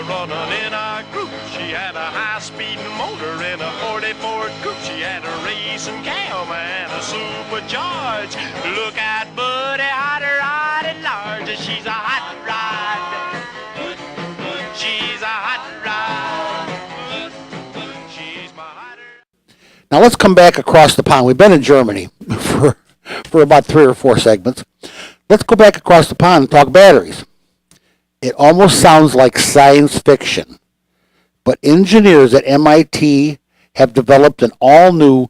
running in a group. She had a high-speed motor in a 40 Ford coupe. She had a racing cam and a supercharged. Look at Buddy, hot rod at large. She's a hot rod. She's a hot rod. She's my hot rod. Now let's come back across the pond. We've been in Germany for about 3 or 4 segments. Let's go back across the pond and talk batteries. It almost sounds like science fiction, but engineers at MIT have developed an all-new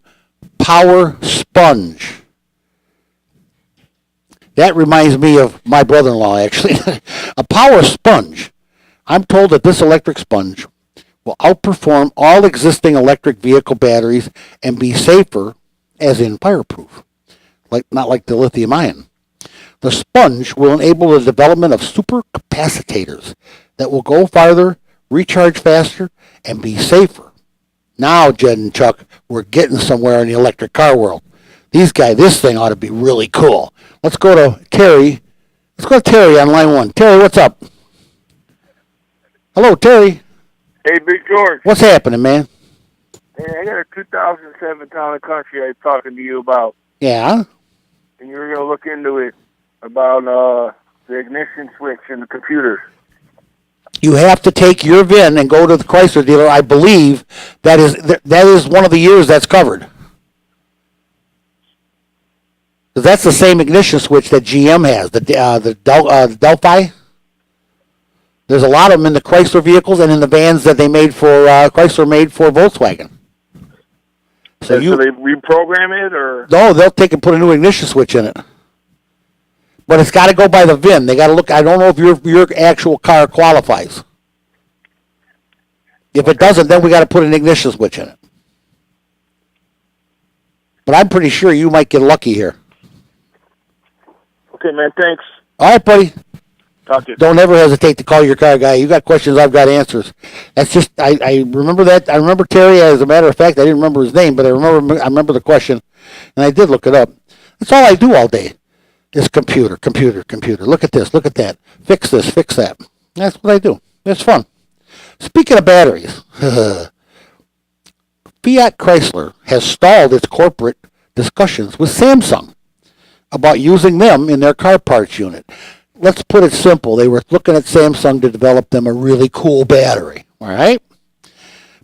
power sponge. That reminds me of my brother-in-law, actually. A power sponge. I'm told that this electric sponge will outperform all existing electric vehicle batteries and be safer, as in fireproof, not like the lithium-ion. The sponge will enable the development of supercapacitors that will go farther, recharge faster, and be safer. Now, Jed and Chuck, we're getting somewhere in the electric car world. This thing ought to be really cool. Let's go to Terry. Let's go to Terry on line 1. Terry, what's up? Hello, Terry. Hey, Big George. What's happening, man? Hey, I got a 2007 Town and Country I was talking to you about. Yeah? And you were going to look into it about the ignition switch in the computer. You have to take your VIN and go to the Chrysler dealer. I believe that is one of the years that's covered. Because that's the same ignition switch that GM has, the Delphi. There's a lot of them in the Chrysler vehicles and in the vans that they made for Chrysler made for Volkswagen. So they reprogram it, or no? They'll take and put a new ignition switch in it. But it's got to go by the VIN. They got to look. I don't know if your actual car qualifies. If it doesn't, then we got to put an ignition switch in it. But I'm pretty sure you might get lucky here. Okay, man. Thanks. All right, buddy. Talk to you. Don't ever hesitate to call your car guy. You got questions, I've got answers. That's just I remember that. I remember Terry. As a matter of fact, I didn't remember his name, but I remember the question, and I did look it up. That's all I do all day. Is computer. Look at this, look at that. Fix this, fix that. That's what I do. It's fun. Speaking of batteries, Fiat Chrysler has stalled its corporate discussions with Samsung about using them in their car parts unit. Let's put it simple. They were looking at Samsung to develop them a really cool battery, all right?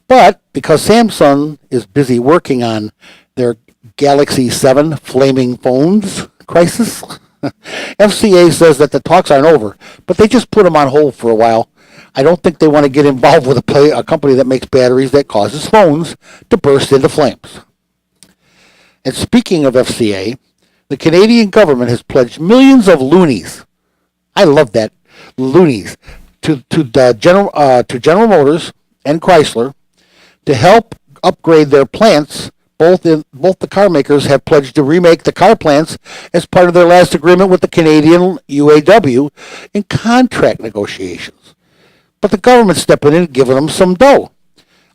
But because Samsung is busy working on their Galaxy 7 flaming phones crisis, FCA says that the talks aren't over, but they just put them on hold for a while. I don't think they want to get involved with a company that makes batteries that causes phones to burst into flames. And speaking of FCA, the Canadian government has pledged millions of loonies. I love that, loonies, to General Motors and Chrysler to help upgrade their plants. Both the car makers have pledged to remake the car plants as part of their last agreement with the Canadian UAW in contract negotiations. But the government's stepping in and giving them some dough.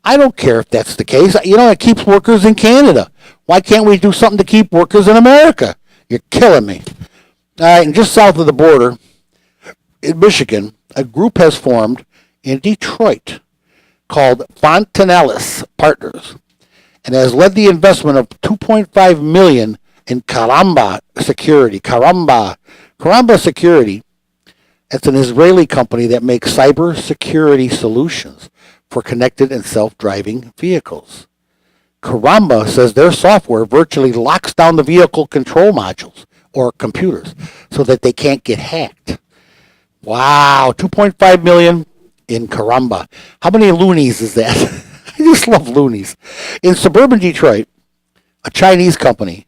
I don't care if that's the case. It keeps workers in Canada. Why can't we do something to keep workers in America? You're killing me. All right, and just south of the border, in Michigan, a group has formed in Detroit called Fontanellis Partners, and has led the investment of $2.5 million in Carguy Security. Carguy Security, it's an Israeli company that makes cyber security solutions for connected and self-driving vehicles. Carguy says their software virtually locks down the vehicle control modules or computers so that they can't get hacked. Wow, $2.5 million in Carguy. How many loonies is that? I just love loonies. In suburban Detroit, a Chinese company,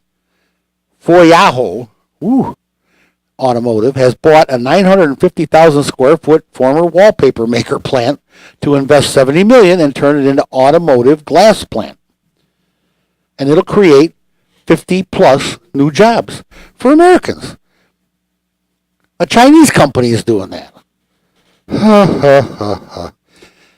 Foyaho Automotive, has bought a 950,000 square foot former wallpaper maker plant to invest $70 million and turn it into automotive glass plant. And it'll create 50 plus new jobs for Americans. A Chinese company is doing that.